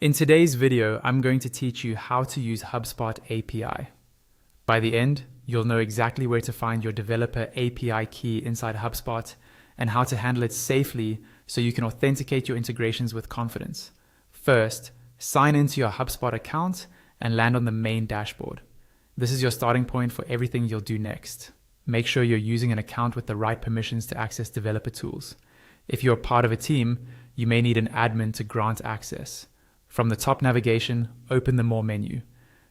In today's video, I'm going to teach you how to use HubSpot API. By the end, you'll know exactly where to find your developer API key inside HubSpot and how to handle it safely so you can authenticate your integrations with confidence. First, sign into your HubSpot account and land on the main dashboard. This is your starting point for everything you'll do next. Make sure you're using an account with the right permissions to access developer tools. If you're part of a team, you may need an admin to grant access. From the top navigation, open the More menu.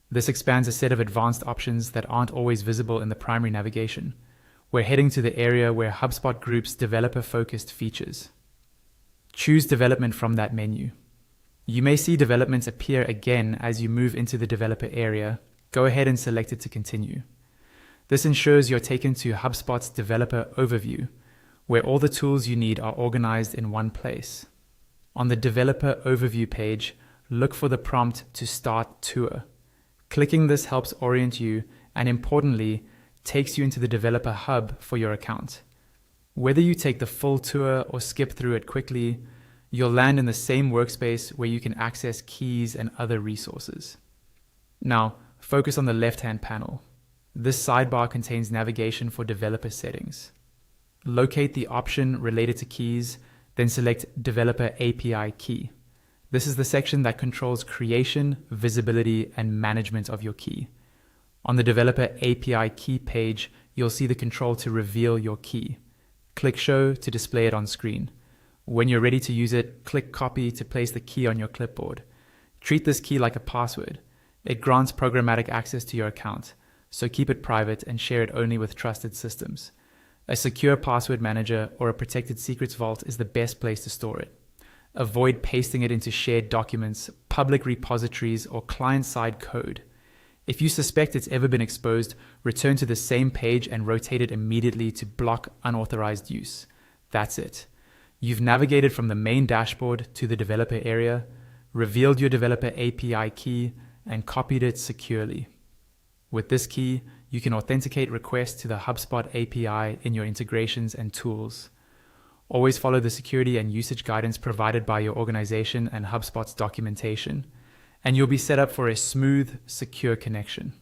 This expands a set of advanced options that aren't always visible in the primary navigation. We're heading to the area where HubSpot groups developer-focused features. Choose development from that menu. You may see developments appear again as you move into the developer area. Go ahead and select it to continue. This ensures you're taken to HubSpot's developer overview, where all the tools you need are organized in one place. On the developer overview page, look for the prompt to start tour. Clicking this helps orient you and, importantly, takes you into the developer hub for your account. Whether you take the full tour or skip through it quickly, you'll land in the same workspace where you can access keys and other resources. Now, focus on the left-hand panel. This sidebar contains navigation for developer settings. Locate the option related to keys, then select Developer API Key. This is the section that controls creation, visibility, and management of your key. On the Developer API Key page, you'll see the control to reveal your key. Click Show to display it on screen. When you're ready to use it, click Copy to place the key on your clipboard. Treat this key like a password. It grants programmatic access to your account, so keep it private and share it only with trusted systems. A secure password manager or a protected secrets vault is the best place to store it. Avoid pasting it into shared documents, public repositories, or client-side code. If you suspect it's ever been exposed, return to the same page and rotate it immediately to block unauthorized use. That's it. You've navigated from the main dashboard to the developer area, revealed your developer API key, and copied it securely. With this key, you can authenticate requests to the HubSpot API in your integrations and tools. Always follow the security and usage guidance provided by your organization and HubSpot's documentation, and you'll be set up for a smooth, secure connection.